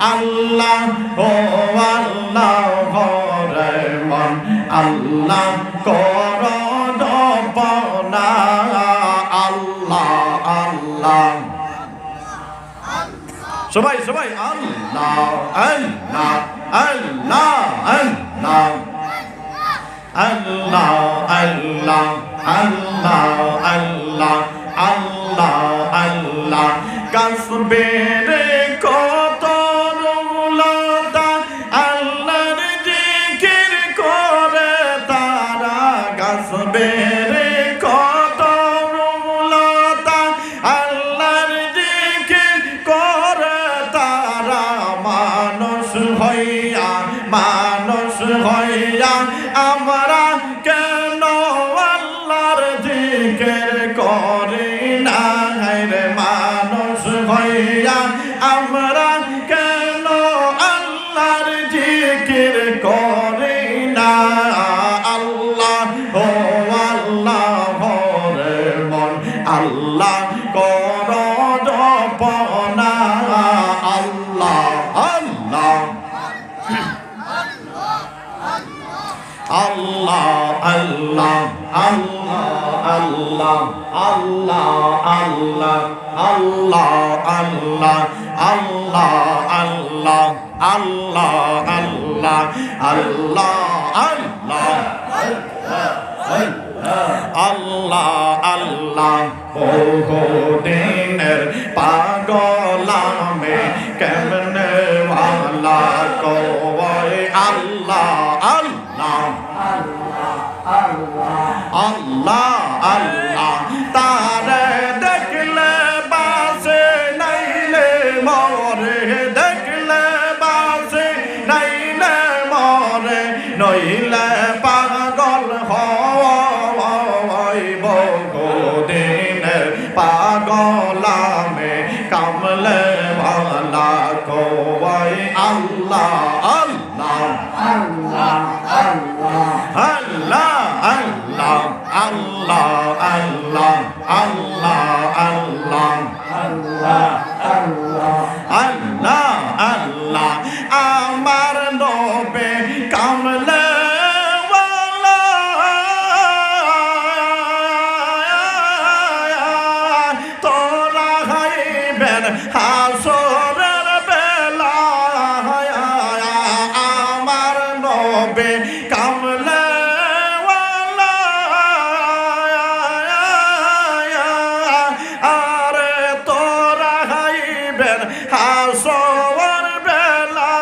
আল্লাহ ও আল্লাহ করে মন আল্লাহ কর জপনা আল্লাহ আল্লাহ সবাই সবাই আল্লাহ আল্লাহ আল্লাহ আল্লাহ আল্লাহ আল্লাহ আল্লাহ আল্লাহ আল্লাহ আল্লাহ কাসবের কত রুলতা আল্লাহর জিকির করে তারা কাসবের কত রুলতা আল্লাহর জিকির করে তারা মানুষ হইয়া আমরা কেন আল্লাহর জিকির করি না রে মানুষ হইয়া আমরা কেন আল্লাহর জিকির করি না আল্লাহ ও আল্লাহ ভরে মন আল্লাহ কর জপনা আল্লাহ আল্লাহ Allah, Allah, Allah, Allah, Allah, Allah, Allah, Allah, Allah, Allah, Allah, Allah, Allah, Allah, Allah, বহুদিনের পাগলামে কেমনে ওয়ালা কই আল্লাহ আল্লাহ আল্লাহ আল্লাহ তারে দেখলে বাসে নাইলে মরে দেখলে বাসে নাইলে মরে নইলে পাগল হয় বহুদিনের পাগলামে কামলে ভালা কই আল্লাহ আল্লাহ আল্লাহ আল্লাহ আল্লাহ আল্লাহ আল্লাহ আল্লাহ আল্লাহ আল্লাহ আল্লাহ আল্লাহ আমার নবে কামলে তোরা হাইবেন হাসরের বেলা আমার নবে কামলে আরে তোরা হাইবেন হাসর বেলা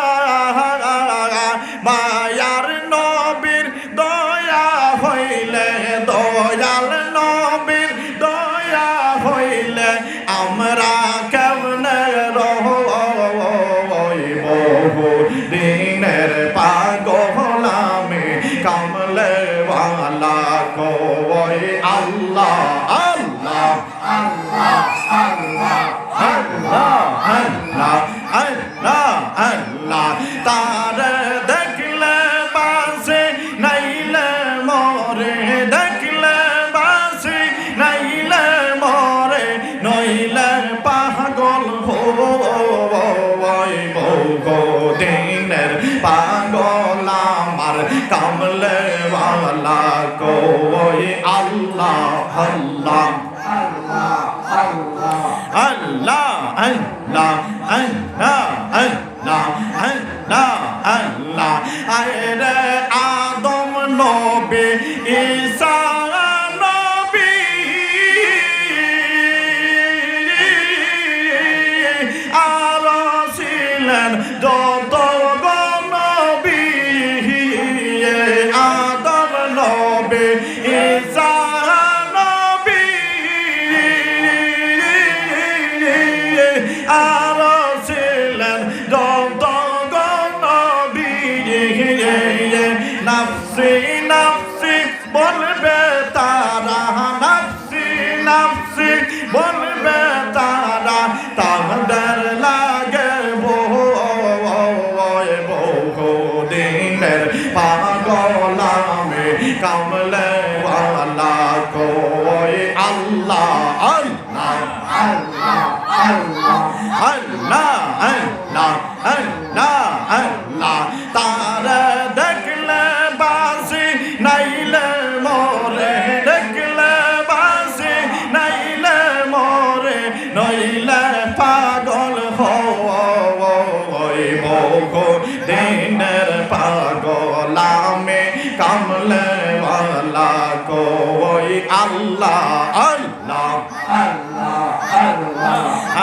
মায়ার নবীর দয়া হইলে দয়াল নবীর দয়া হইলে আমরা কেমনে রহব দিনের পাগলামে কামলে ওয়ালা কই আল্লাহ আল্লাহ আল্লাহ আল্লাহ আল্লাহ আল্লাহ আল্লাহ আল্লাহ তারে দেখলে বাসে নাইলে মরে দেখলে বাসে নাইলে মরে নইলে পাগল হই বহুদিনের পাগল আমার কামলে ওয়ালা কই আল্লাহ আল্লাহ আল্লাহ আল্লাহ আল্লাহ আল্লাহ আল্লাহ আল্লাহ আল্লাহ আল্লাহ আরে আদম নবী ঈসা নবী আর ছিলেন যত নবী আদম নবী ঈসা আর ছিলেন যত নবী নাফসি নাফসি বলবে তারা নাফসি নাফসি বলবে তারা তাদের লাগে ওই বহু দিনের পাগল আমি কামলে ওয়ালা গো ওই আল্লাহ আল্লাহ আল্লাহ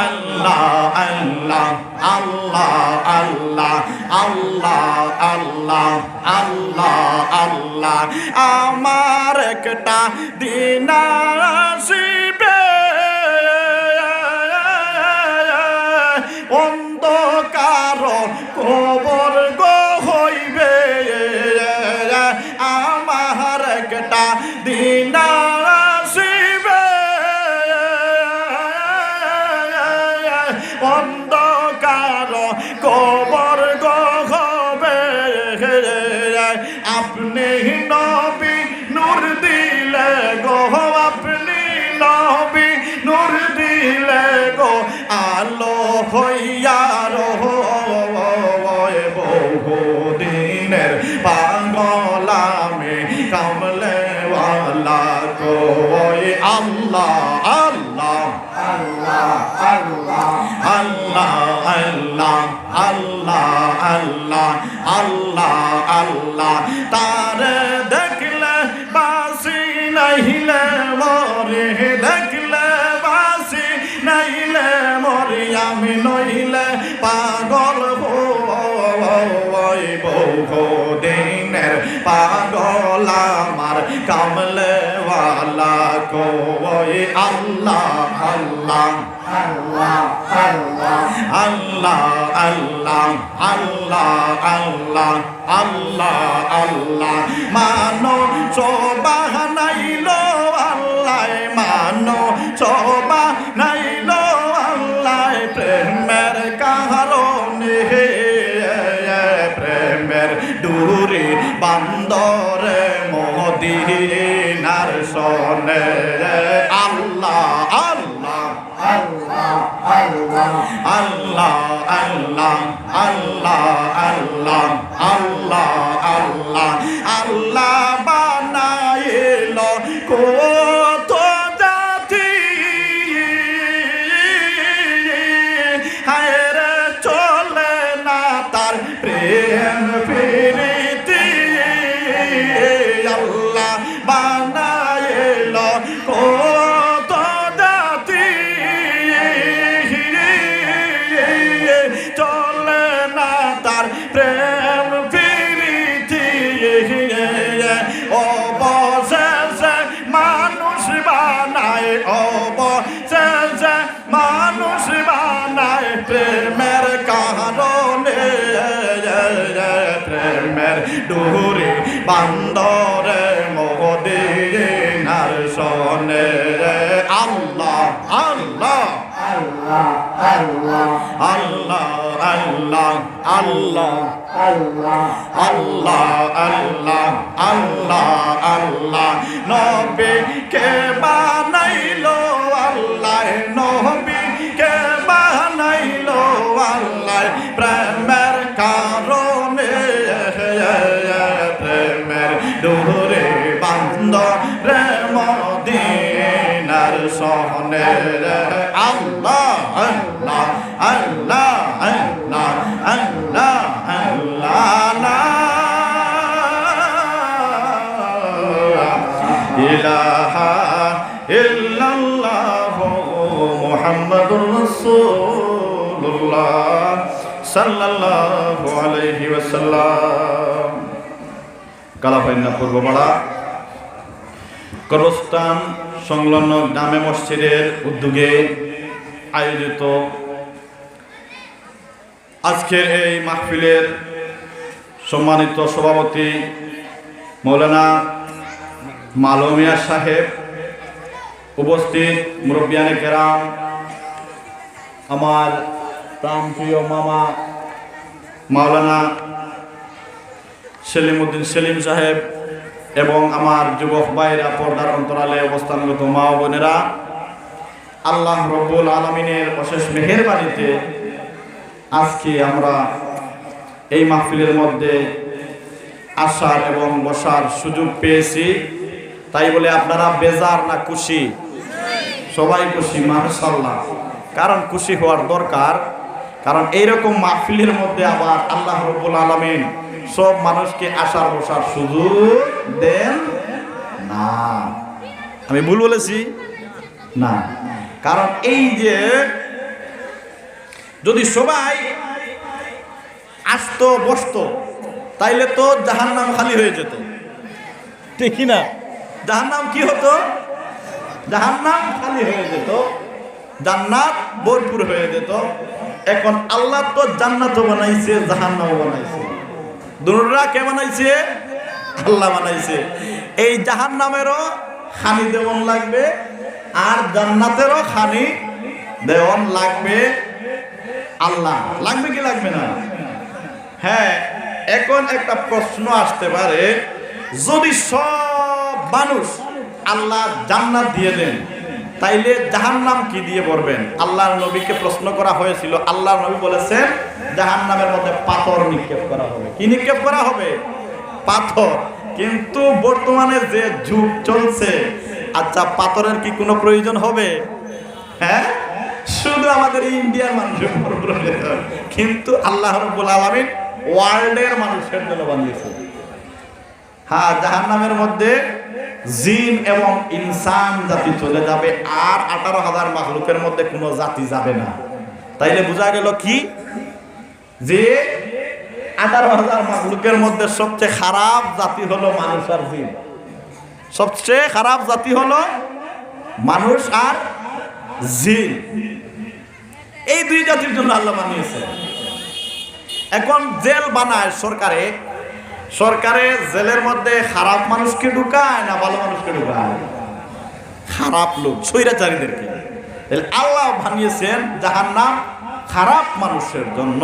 আল্লাহ আল্লাহ আল্লাহ আল্লাহ আল্লাহ আল্লাহ আল্লাহ আল্লাহ আমার একটা দিন আসিবে অন্ধকার কবর গো হইবে আমার একটা দিন আসিবে অন্ধকার কবর গো হবে আপনি নবী নূর দিলে গো আপনি নবী নূর দিলে গো আলো হইয়া রয় বহু দিনের পাগল আমি কামলে ওয়ালা গো ওই আল্লাহ আল্লাহ আল্লাহ আল্লাহ আল্লাহ আল্লাহ আল্লাহ আল্লাহ আল্লাহ আল্লাহ তার দেখলে বাসি নাইলে মরে দেখলে বাসি নাইলে মরে আমি নইলে পাগল হই বহু দিনের পাগল আমার কামলে ওয়ালা গো ওই আল্লাহ আল্লাহ আল্লাহ আল্লাহ আল্লাহ আল্লাহ আল্লাহ আল্লাহ আল্লাহ মানো সোবাহ নাইলো আল্লাহ মানো সোবাহ নাইলো আল্লাহ প্রেমের কারণে প্রেমের ডুরি বান্দরে মদিনার সনে আল্লাহ আল্লাহ আল্লাহ আল্লাহ আল্লাহ আল্লাহ আল্লাহ আল্লাহ আল্লাহ আল্লাহ আল্লাহ বানাইল কত জাতি হায়রে চলে না তার প্রেম প্রীতি আল্লাহ বানাইল কত জাতি চলে না তার প্রেম প্রীতি অবশেষে মানুষ বানায় অবশেষে মানুষ বানায় প্রেমের কারণে প্রেমের ডুরি বান্দরে মদিনার সনে আল্লাহ আল্লাহ আল্লাহ আল্লাহ আল্লাহ আল্লাহ আল্লাহ আল্লাহ আল্লাহ আল্লাহ আল্লাহ আল্লাহ নবী কে বানাইলো আল্লাহ নবী কে বানাইলো আল্লাহ প্রেমের কারণে প্রেমের ডোরে বান্ধ রে মদিনার সহনে আল্লাহ আল্লাহ আল্লাহ আল্লাহ আল্লাহ আল্লাহ ইলাহা ইল্লাল্লাহ মুহাম্মাদুর রাসূলুল্লাহ সাল্লাল্লাহু আলাইহি ওয়াসাল্লাম। কালাপাইন্না পূর্বপাড়া কবরস্থান সংলগ্ন জামে মসজিদের উদ্যোগে আয়োজিত আজকের এই মাহফিলের সম্মানিত সভাপতি মৌলানা মালুমিয়া সাহেব, উপস্থিত মুরব্বিয়ানে কেরাম, আমার প্রাণপ্রিয় মামা মাওলানা সেলিমউদ্দিন সেলিম সাহেব এবং আমার যুবক ভাইরা, পর্দার অন্তরালে অবস্থানগত মা ও বোনেরা, আল্লাহ রব্বুল আলামিনের অশেষ মেহেরবানিতে আজকে আমরা এই মাহফিলের মধ্যে আসার এবং বসার সুযোগ পেয়েছি। তাই বলে আপনারা বেজার না খুশি? সবাই খুশি মাশাআল্লাহ। কারণ খুশি হওয়ার দরকার, কারণ এইরকম মাহফিলের মধ্যে আবার আল্লাহ রাব্বুল আলামিন সব মানুষকে আসার বসার সুযোগ দেন না। আমি ভুল বলেছি না? কারণ এই যে যদি সবাই আসতো বসতো তাইলে তো জাহান্নাম খালি হয়ে যেত, ঠিক না? জাহান্নাম কি হতো? জাহান্নাম খালি হয়ে যেত, জান্নাত ভরপুর হয়ে যেত। এখন আল্লাহ তো জান্নাতও বানাইছে, জাহান্নামও বানাইছে। দুটোটা কে বানাইছে? আল্লাহ বানাইছে। এই জাহান্নামেরও খানি দেওয়ান লাগবে আর জান্নাতেরও খানি দেওয়ান লাগবে। আল্লাহ লাগবে কি লাগবে না? হ্যাঁ, এখন একটা প্রশ্ন আসতে পারে, যদি সব মানুষ আল্লাহ জান্নাত দিয়ে দেন তাইলে জাহান্নাম কি দিয়ে ভরবেন? আল্লাহর নবীকে প্রশ্ন করা হয়েছিল, আল্লাহর নবী বলেছেন জাহান্নামের মধ্যে পাথর নিক্ষেপ করা হবে। কি নিক্ষেপ করা হবে? পাথর। কিন্তু বর্তমানে যে যুগ চলছে, আচ্ছা পাথরের কি কোনো প্রয়োজন হবে? হ্যাঁ, শুধু আমাদের ইন্ডিয়ার মানুষের উপর প্রয়োজন, কিন্তু আল্লাহ রাব্বুল আলামিন ওয়ার্ল্ডের মানুষের জন্য বানিয়েছে। হ্যাঁ, জাহান্নামের মধ্যে জিন এবং ইনসান জাতি চলে যাবে, আর 18,000 মাখলুকের মধ্যে কোনো জাতি যাবে না। তাইলে বোঝা গেল কি, যে 18,000 মাখলুকের মধ্যে সবচেয়ে খারাপ জাতি হলো মানুষ আর জিন। সবচেয়ে খারাপ জাতি হলো মানুষ আর জিন। এই দুই জাতির জন্য আল্লাহ বানিয়েছে। এখন জেল বানায় সরকারে, সরকারে জেলের মধ্যে খারাপ মানুষকে ঢুকায় না ভালো মানুষকে ঢুকায়? খারাপ লোক, স্বৈরাচারীদেরকে। তাহলে আল্লাহ বানিয়েছেন জাহান্নাম খারাপ মানুষের জন্য।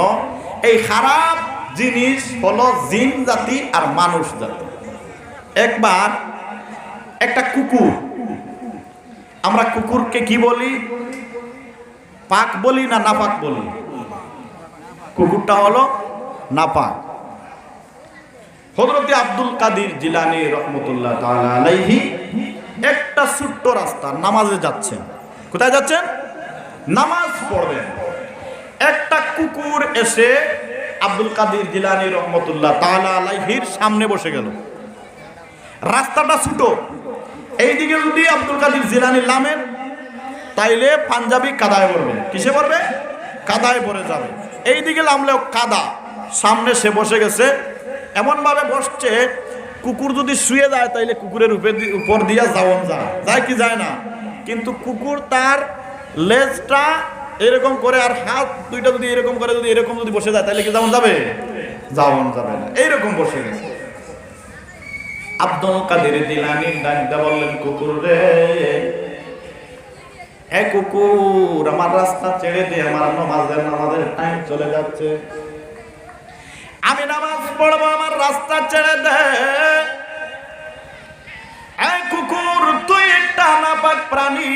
এই খারাপ জিনিস হলো জিন জাতি আর মানুষ জাতি। একবার একটা কুকুর, আমরা কুকুরকে কি বলি? পাক বলি না নাপাক বলি? কুকুরটা হলো নাপাক। হযরত আব্দুল কাদের জিলানী রাহমাতুল্লাহ তাআলা আলাইহি একটা ছোট্ট রাস্তা, নামাজে যাচ্ছেন। কোথায় যাচ্ছেন? নামাজ পড়বেন। একটা কুকুর এসে আব্দুল কাদের জিলানী রাহমাতুল্লাহ তাআলা আলাইহির সামনে বসে গেল। রাস্তাটা ছোট, এইদিকে যদি আব্দুল কাদের জিলানী নামেন তাইলে পাঞ্জাবি কাদায় পড়বে। কিসে পড়বে? কাদায় পড়ে যাবে। এইদিকে নামলেও কাদা। সামনে সে বসে গেছে, এমন ভাবে বসছে কুকুর যদি শুয়ে যায় তাইলে কুকুরের উপর দিয়া যাওয়ান যায় কি যায় না? কিন্তু কুকুর তার লেজটা এরকম করে আর হাত দুইটা যদি এরকম করে যদি এরকম যদি বসে যায় তাহলে কি যাওয়ান যাবে? যাওয়ান যাবে না। এইরকম বসে গেছে। আব্দুল কাদের জিলানী ডাক দিয়ে বললেন, কুকুর রে, এ কুকুর, আমার রাস্তা ছেড়ে দে, আমার নামাজের টাইম চলে যাচ্ছে, আমি নামাজ পড়বো, আমার রাস্তা ছেড়ে দে। এ কুকুর, তুই একটা নাপাক প্রাণী,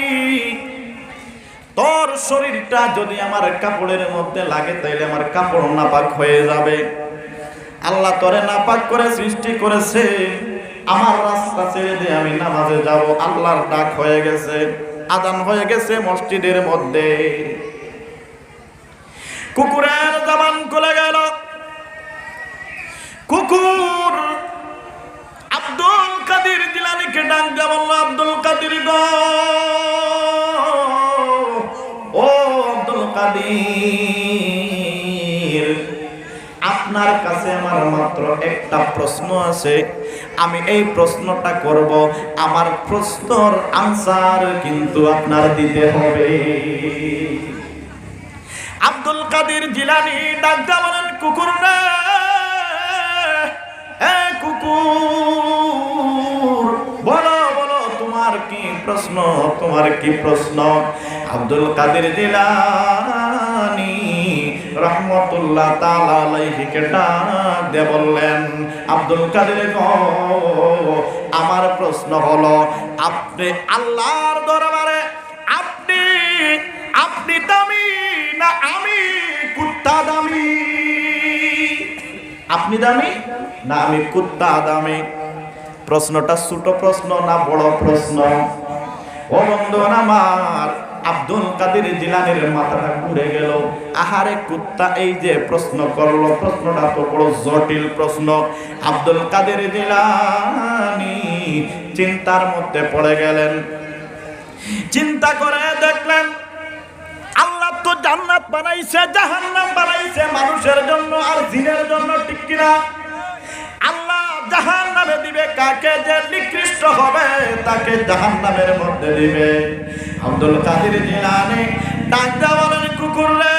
তোর শরীরটা যদি আমার কাপড়ের মধ্যে লাগে তাইলে আমার কাপড় নাপাক হয়ে যাবে। আল্লাহ তোরে নাপাক করে সৃষ্টি করেছে, আমার রাস্তা ছেড়ে দে, আমি নামাজে যাব। আল্লাহর ডাক হয়ে গেছে, আযান হয়ে গেছে মসজিদের মধ্যে। কুকুরের জবান খুলে গেল। কুকুর আব্দুল কাদের জিলানীকে ডাক দিয়ে বলল, আব্দুল কাদের গো, ও আব্দুল কাদের, আপনার কাছে আমার মাত্র একটা প্রশ্ন আছে, আমি এই প্রশ্নটা করব, আমার প্রশ্নের আনসার কিন্তু আপনার দিতে হবে। আব্দুল কাদের জিলানী ডাক দিয়ে বলেন, কুকুর না, এ কুকুর, বলো বলো তোমার কি প্রশ্ন, তোমার কি প্রশ্ন? আব্দুল কাদের জিলানী রাহমাতুল্লাহ তাআলা আলাইহি কে ডাক দিয়ে বললেন, আব্দুল কাদের গো, আমার প্রশ্ন হলো, আপনি আল্লাহর দরবারে আপনি দামি না আমি কুত্তা দামি? আপনি দামি না আমি কুত্তা দামি? প্রশ্নটা ছোট প্রশ্ন না বড় প্রশ্ন? ও বন্ধু আমার, আব্দুল কাদের জিলানীর মাথাটা ঘুরে গেল। আহারে কুত্তা এই যে প্রশ্ন করলো, প্রশ্নটা তো বড় জটিল প্রশ্ন। আব্দুল কাদের জিলানী চিন্তার মধ্যে পড়ে গেলেন। চিন্তা করে দেখলেন আল্লাহ তো জান্নাত বানাইছে, জাহান্নাম বানাইছে মানুষের জন্য আর জিনের জন্য, ঠিক কিনা? আল্লাহ জাহান্নামে দিবে কাকে? যে নিকৃষ্ট হবে তাকে জাহান্নামের মধ্যে দিবে। আব্দুল কাদের জিলানী ডাক দেয়া বলেন, কুকুর রে,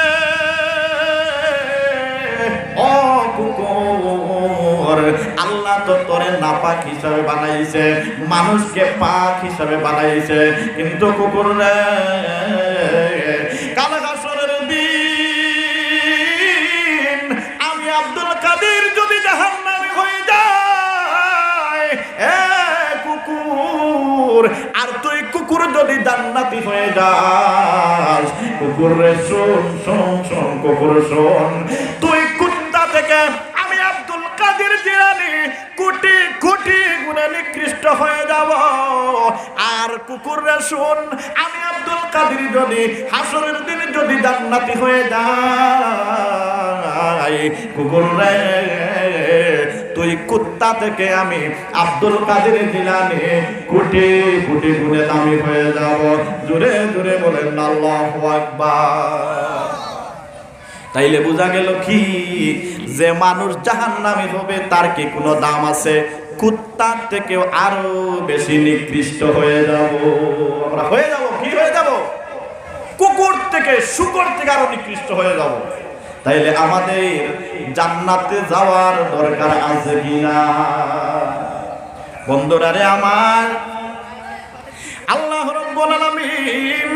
ও কুকুর, আল্লাহ তো তোরে নাপাক হিসাবে বানাইছে, মানুষকে পাক হিসাবে বানাইছে, কিন্তু কুকুর রে, কাল হাসরের দিন আমি আব্দুল কাদের যদি জাহান্নামী হয়ে যায়, এ কুকুর, আর তুই কুকুর যদি জান্নাতি হয়ে যাস, কুকুর রে শোন শোন শোন, কুকুর শোন, তুই কুত্তা থেকে আমি আব্দুল কাদের জিলানী কোটি কোটি গুণে নিকৃষ্ট হয়ে যাব। আর কুকুর রে শোন, আমি আব্দুল কাদের যদি হাসরের দিন যদি জান্নাতি হয়ে যায়, কুকুর রে, তুই কুত্তা থেকে আমি আব্দুল কাদের জিলানী কোটি কোটি গুণে দামি হয়ে যাব। জোরে জোরে বলেন আল্লাহু আকবার। তাইলে বোঝা গেল কি, যে মানুষ জাহান্নামী হবে তার কি কোনো দাম আছে? কুত্তার থেকেও আরো বেশি নিকৃষ্ট হয়ে যাব আমরা, হয়ে যাব। কি হয়ে যাব? কুকুর থেকে, শূকর থেকে আরো নিকৃষ্ট হয়ে যাব। তাইলে আমাদের জান্নাতে যাওয়ার দরকার আছে কিনা? বন্ধুরা রে আমার, আল্লাহ রাব্বুল আলামিন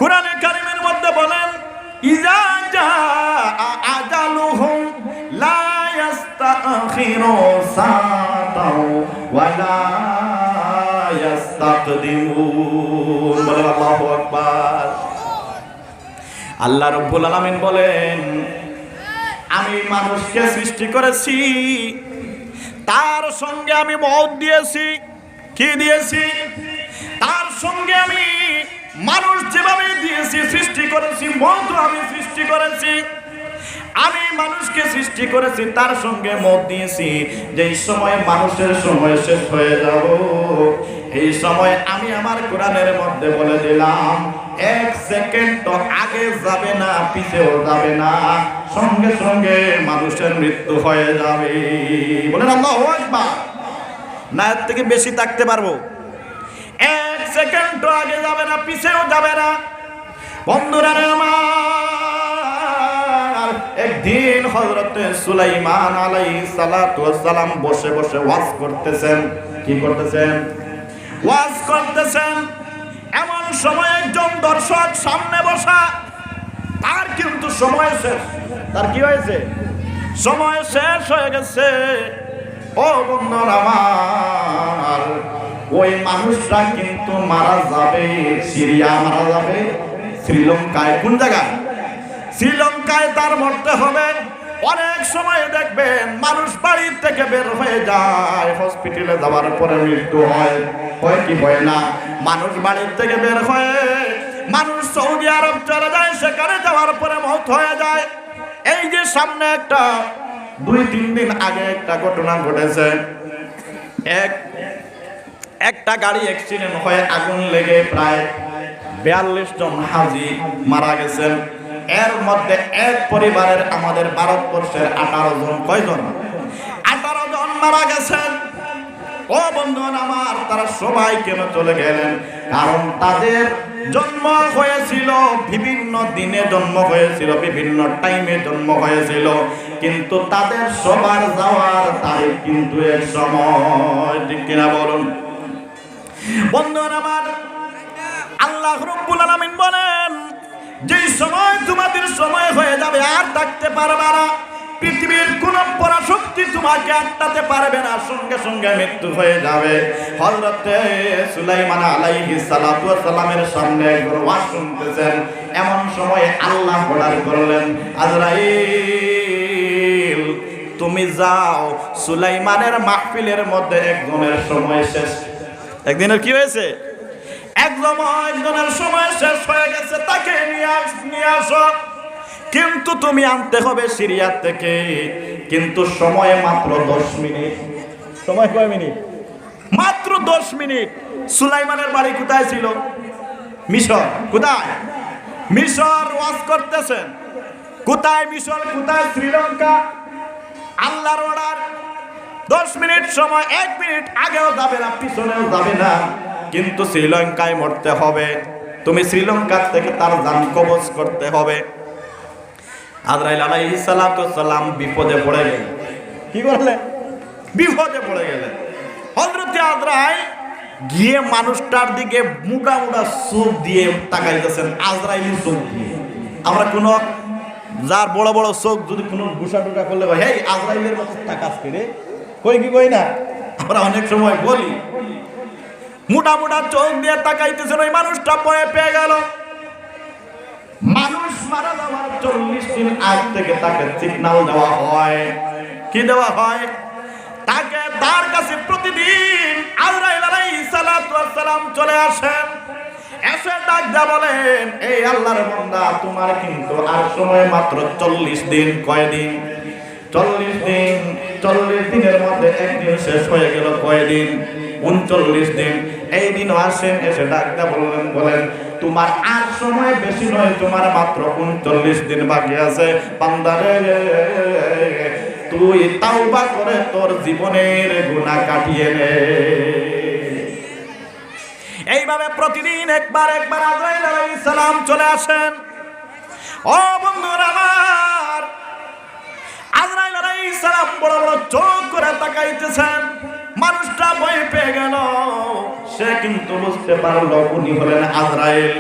কোরআনে কারীমের মধ্যে বলেন, ইজা জাআ আজালুহুম লা ইস্তাখিরু সাআতাও ওয়া লা ইস্তাকদিমুন। বলেন আল্লাহু আকবার। আল্লাহ রাব্বুল আলামিন বলেন, আমি মানুষকে সৃষ্টি করেছি, তার সঙ্গে আমি মওত দিয়েছি। কি দিয়েছি? তার সঙ্গে আমি মানুষ যেভাবে দিয়েছি, সৃষ্টি করেছি, মওত আমি সৃষ্টি করেছি। আমি মানুষকে সৃষ্টি করেছি, তার সঙ্গে মওত দিয়েছি। যেই সময় মানুষের সময় শেষ হয়ে যাব, এই সময় আমি আমার কোরআনের মধ্যে বলে দিলাম, এক সেকেন্ড তো আগে যাবে না, পিছেও যাবে না, সঙ্গে সঙ্গে মানুষের মৃত্যু হয়ে যাবে। বলেন আল্লাহু আকবার। না এর থেকে বেশি থাকতে পারবো? এক সেকেন্ড তো আগে যাবে না, পিছেও যাবে না। বন্ধুরা আমার, একদিন হযরত সুলাইমান আলাইহিস সালাতু ওয়াস সালাম বসে বসে ওয়াজ করতেছেন। কি করতেছেন? ওয়াজ করতেছেন। এমন সময় একজন দর্শক সামনে বসা, তার কিন্তু সময় শেষ। তার কি হয়েছে? সময় শেষ হয়ে গেছে। ও বন্ধুরা আমার, ওই মানুষটা কিন্তু মারা যাবে, সিরিয়া মারা যাবে, শ্রীলঙ্কায়। কোন জায়গায়? শ্রীলঙ্কায় তার মরতে হবে। অনেক সময় দেখবেন মানুষ বাড়ির থেকে বের হয়ে যায়, হসপিটালে যাওয়ার পরে মৃত্যু হয়। হয় কি হয় না? মানুষ বাড়ির থেকে বের হয়ে মানুষ সৌদি আরব চলে যায়, সেখানে যাওয়ার পরে মওত হয়ে যায়। এই যে সামনে একটা 2-3 দিন আগে একটা ঘটনা ঘটেছে। একটা গাড়ি অ্যাক্সিডেন্ট হয়ে আগুন লেগে প্রায় 42 জন হাজি মারা গেছেন। এর মধ্যে এক পরিবারের আমাদের ভারতবর্ষের 18 জন। কয়জন? 18 জন মারা গেছেন। ও বন্ধুগণ আমার, তারা সবাই কেন চলে গেলেন? কারণ তাদের জন্ম হয়েছিল বিভিন্ন দিনে, জন্ম হয়েছিল বিভিন্ন টাইমে, জন্ম হয়েছিল, কিন্তু তাদের সবার যাওয়ার তারিখ কিন্তু এক সময়। ঠিক কিনা বলুন বন্ধুগণ আমার? আল্লাহ রাব্বুল আলামিন বলেন, যেই সময় তোমাদের সময় হয়ে যাবে আর থাকতে পারবে না, পৃথিবীর কোন পরাশক্তি তোমাকে আটকাতে পারবে না, সঙ্গে সঙ্গে মৃত্যু হয়ে যাবে। হযরত সুলাইমান আলাইহিস সালাতু ওয়াস সালামের সামনে একজন ওয়াজ শুনতেছেন। এমন সময় আল্লাহ অর্ডার করলেন, আজরাইল তুমি যাও, সুলাইমানের মাহফিলের মধ্যে একজনের সময় শেষ। একদিনের কি হয়েছে? একজনের সময় শেষ হয়ে গেছে, তাকে নিয়ে আসো। কিন্তু তুমি আনতে হবে সিরিয়া থেকে, কিন্তু সময় মাত্র 10 মিনিট। সময় কয় মিনিট? মাত্র 10 মিনিট। সুলাইমানের বাড়ি কোথায় ছিল? মিশর। কোথায়? মিশর। ওয়াজ করতেছেন কোথায়? মিশর। কোথায়? শ্রীলঙ্কা। আল্লাহর অর্ডার, 10 মিনিট সময়, 1 মিনিট আগেও যাবে না, পিছনেও যাবে না, কিন্তু শ্রীলঙ্কায় মরতে হবে। তুমি শ্রীলঙ্কা থেকে তার জান কবজ করতে হবে। আজরাইল আলাইহিস সালাতু সালাম বিপদে পড়ে গেলেন। কি করলেন? বিপদে পড়ে গেলেন। হযরত আজরাইল গিয়ে মানুষটার দিকে মুটা মুটা চোখ দিয়ে তাকাইতেছেন, আজরাইলের চোখ দিয়ে। আমরা কোন যার বড় বড় চোখ যদি কোনো গুসা টুকা করলে ভাই, এই আজরাইলের মতো তাকাস করে কই কি কই না, আমরা অনেক সময় বলি। মোটা মোটা চোখ দিয়ে তাকাইতেছেন, ওই মানুষটা ভয় পেয়ে গেল। মানুষ মারা যাওয়ার 40 দিন আগ থেকে তাকে সিগন্যাল দেওয়া হয়। কি দেওয়া হয়? তাকে তার কাছে প্রতিদিন আজরাইল আলাইহিস সালাতু ওয়াস সালাম চলে আসেন, এসে ডাক দেয়া বলেন, এই আল্লাহর বান্দা, তোমার কিন্তু আর সময় মাত্র 40 দিন। কয় দিন? 40 দিন। 40 দিনের মধ্যে একদিন শেষ হয়ে গেল। কয় দিন? 39 দিন। এই দিনও আসেন, এসে ডাক দেয়া বলেন, তোমার আর সময় বেশি নয়, তোমার মাত্র 39 দিন বাকি আছে। বান্দারে, তুই তাওবা করে তোর জীবনের গুনাহ কাটিয়ে নে। এইভাবে প্রতিদিন একবার আজরাইল আলাইহিস সালাম চলে আসেন। ও বন্ধুরা আমার, আজরাইল আলাইহিস সালাম বড় বড় চোখ করে তাকাইতেছেন। মানুষটা ভয় পেয়ে গেল। সে কিন্তু বুঝতে পারলো উনি হলেন আজরাইল।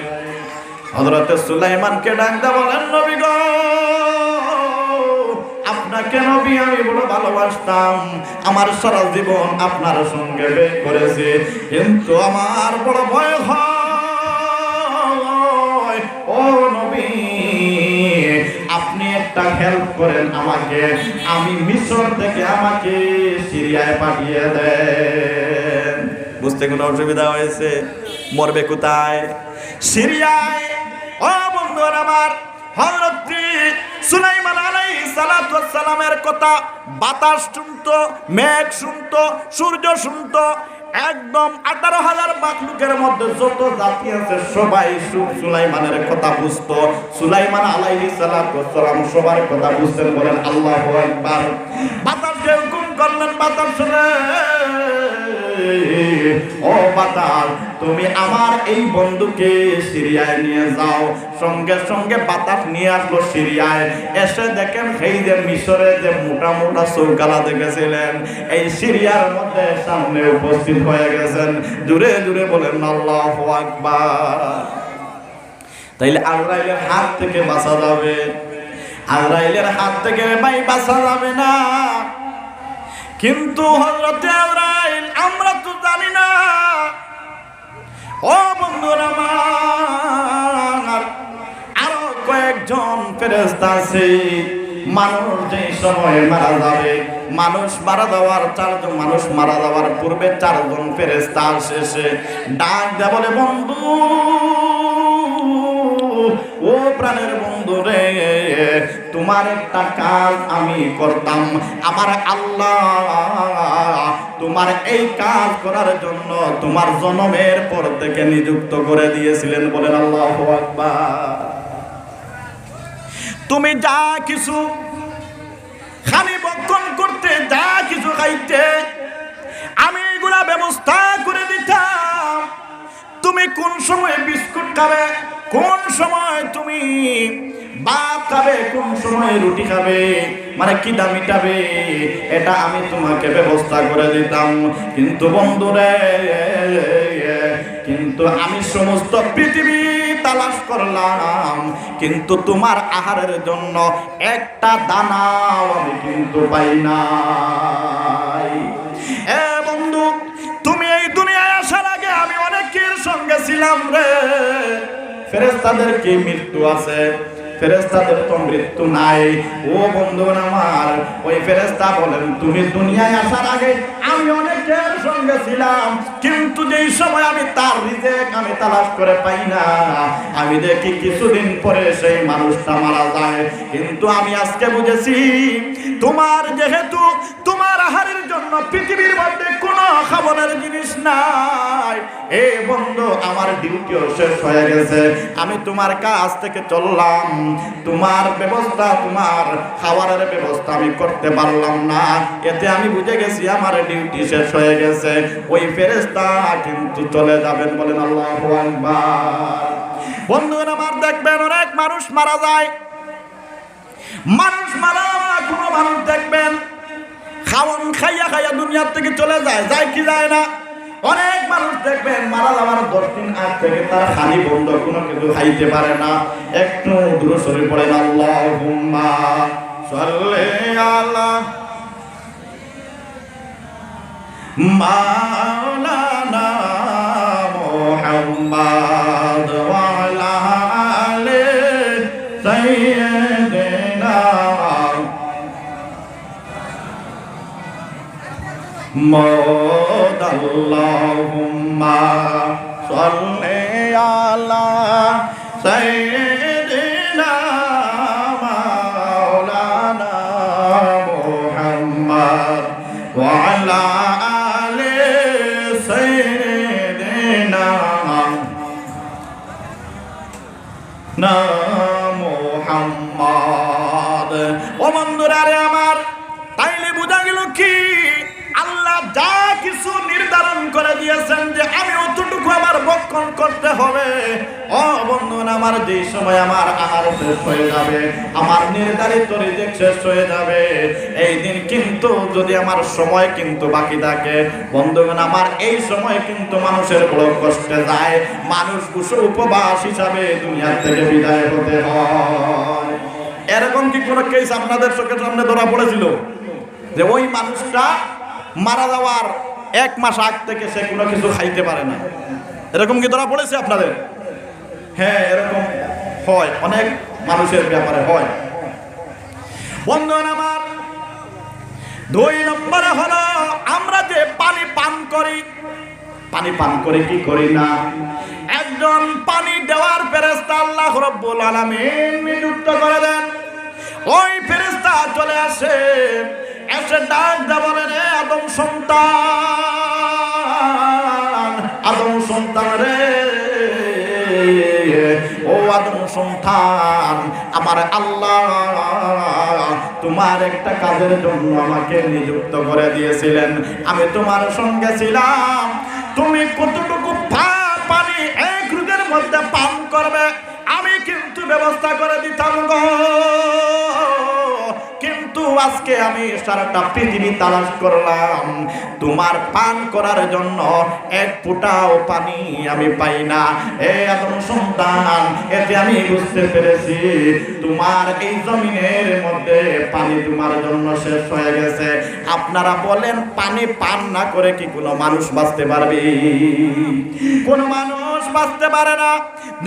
হযরত সুলাইমানকে ডাক দিয়ে বলেন, নবী গো, আপনাকে নবী আমি বড় ভালোবাসতাম, আমার সারা জীবন আপনার সঙ্গে ব্যয় করেছি, কিন্তু আমার বড় ভয় হয়। ও নবী, আপনি একটা হেল্প করেন আমাকে, আমি মিশর থেকে আমাকে সিরিয়ায় পাঠিয়ে দেন। বুঝতে কোনো অসুবিধা হয়েছে? মরবে কোথায়? সিরিয়ায়। ও বন্ধুরা আমার, হযরত সুলাইমান আলাইহিস সালাতু ওয়াস সালামের কথা বাতাস শুনতো, মেঘ শুনতো, সূর্য শুনতো, একদম 18,000 মাখলুকের মধ্যে যত জাতি আছে সবাই সুলাইমানের কথা বুঝতো। সুলাইমান আলাইহিস সালাতু ওয়াস সালাম সবার কথা বুঝতেন। বলেন আল্লাহু আকবার। বাতাসকে হুকুম করলেন, বাতাস শুনে, ও বাতাস, তুমি আমার এই বন্ধুকে সিরিয়ায় নিয়ে যাও। সঙ্গে সঙ্গে বাতাস নিয়ে আসলো সিরিয়ায়। এসে দেখেন সেই যে মিশরে যে মোটা মোটা চৌকালা দেখেছিলেন, এই সিরিয়ার মধ্যে সামনে উপস্থিত হয়ে গেছেন। জুড়ে জুড়ে বলেন আল্লাহু আকবার। তাইলে আজরাইলের হাত থেকে বাঁচা যাবে? আজরাইলের হাত থেকে ভাই বাঁচা যাবে না। কিন্তু হযরত আজরাইল আমরা তো জানি না। ও বন্ধুরা আমার, আরো কয়েকজন ফেরেশতা আছে। মানুষ যে সময় মারা যাবে, মানুষ মারা যাওয়ার পূর্বে 4 জন ফেরেশতা শেষে ডাক দেয়া বলে, বন্ধু, ও প্রাণের বন্ধু রে, তোমার একটা কাজ আমি করতাম। আমার আল্লাহ তোমার এই কাজ করার জন্য তোমার জন্মের পর থেকে নিযুক্ত করে দিয়েছিলেন। বলেন আল্লাহু আকবার। তুমি যা কিছু খালি বক্ষণ করতে, যা কিছু খাইতে, আমি এগুলা ব্যবস্থা করে দিতাম। তুমি কোন সময় বিস্কুট খাবে, কোন সময় তুমি ভাত খাবে, কোন সময় রুটি খাবে, মানে খিদা মিটাবে, এটা আমি তোমাকে ব্যবস্থা করে দিতাম। কিন্তু বন্ধুরে, কিন্তু আমি সমস্ত পৃথিবী তালাশ করলাম, কিন্তু তোমার আহারের জন্য একটা দানাও আমি কিন্তু পাই নাই। এ বন্ধু, তুমি এই দুনিয়ায় আসার আগে আমি অনেকের সঙ্গে ছিলাম রে। ফেরেশতাদের কি মৃত্যু আছে? ফেরেশতাদের তো মৃত্যু নাই। ও বন্ধুগণ আমার, ওই ফেরেশতা বলেন তুমি দুনিয়ায় আসার আগে আমি অনেকের সঙ্গে ছিলাম, কিন্তু যেই সময় আমি তার রিজিক আমি তালাশ করে পাই না, আমি দেখি কিছুদিন পরে সেই মানুষটা মারা যায়। কিন্তু আমি আজকে বুঝেছি তোমার যেহেতু তোমার আহারের জন্য পৃথিবীর মধ্যে কোনো খাবারের জিনিস নাই, এ বন্ধু আমার ডিউটিও শেষ হয়ে গেছে, আমি তোমার কাছ থেকে চললাম, তোমার ব্যবস্থা তোমার খাবারের ব্যবস্থা আমি করতে পারলাম না, এতে আমি বুঝে গেছি আমার ডিউটি শেষ হয়ে গেছে। ওই ফেরেশতা কিন্তু চলে যাবেন। বলেন আল্লাহু আকবার। বন্ধুরা আমার দেখবেন অনেক মানুষ মারা যায়, মানুষ মারা কোনো মানুষ দেখবেন খাওয়ান খাইয়া খাইয়া দুনিয়ার থেকে চলে যায়, যায় কি যায় না? অনেক মানুষ দেখবেন মারা যাওয়ার 10 দিন আগ থেকে তারা খালি বন্ধ, কোনো কিছু খাইতে পারে না। একটু দূর সরে পড়েন আল্লাহুম্মা সাল্লি আলা মাওলানা মুহাম্মাদ ওয়া আলা আলি সাইয়্যিদিনা موت اللهم صل على سيدنا مولانا محمد وعلى آل سيدنا محمد। ও বন্ধুরা রে আমার, তাইলে বোঝা গেল কি আল্লাহ যা কিছু নির্ধারণ করে দিয়েছেন যে আমি অতটুকু আমার ভক্ষণ করতে হবে। ও বন্ধুরা আমার, যে সময় আমার আহার শেষ হয়ে যাবে, আমার নির্ধারিত রিজিক শেষ হয়ে যাবে, এই দিন কিন্তু যদি আমার সময় কিন্তু বাকি থাকে, বন্ধুগণ আমার এই সময় কিন্তু মানুষের বড় কষ্টে যায়, মানুষ উপবাস হিসাবে দুনিয়া থেকে বিদায় হতে হয়। এরকম কি কোনো কেস আপনাদের চোখের সামনে ধরা পড়েছিল যে ওই মানুষটা মারা যাওয়ার 1 মাস আগ থেকে সে কোনো কিছু খাইতে পারে না? এরকম কি ধরা পড়েছে আপনাদের? হ্যাঁ, এরকম হয়, অনেক মানুষের ব্যাপারে হয়। বন্ধুগণ আমার, 2 নম্বরে হলো আমরা যে পানি পান করি, পানি পান করে কি করি না? একজন পানি দেওয়ার ফেরেশতা আল্লাহ রাব্বুল আলামিন নিযুক্ত করে দেন। ওই ফেরেশতা চলে আসে, এসে ডাক দেয়, বলে রে আদম সন্তান, আদম সন্তান রে, ও আদম সন্তান, আমার আল্লাহ তোমার একটা কাজের জন্য আমাকে নিযুক্ত করে দিয়েছিলেন, আমি তোমার সঙ্গে ছিলাম, তুমি কতটুকু পানি 1 রোজের মধ্যে পান করবে আমি কিন্তু ব্যবস্থা করে দিতাম গো, কিন্তু আজকে আমি সারাটা পৃথিবী তালাশ করলাম, তোমার পান করার জন্য 1 ফোঁটাও পানি আমি পাই না। এ আদম সন্তান, এতে আমি বুঝতে পেরেছি তোমার এই জমিনের মধ্যে পানি তোমার জন্য শেষ হয়ে গেছে। আপনারা বলেন, পানি পান না করে কি কোনো মানুষ বাঁচতে পারবে? কোনো মানুষ বাঁচতে পারে না।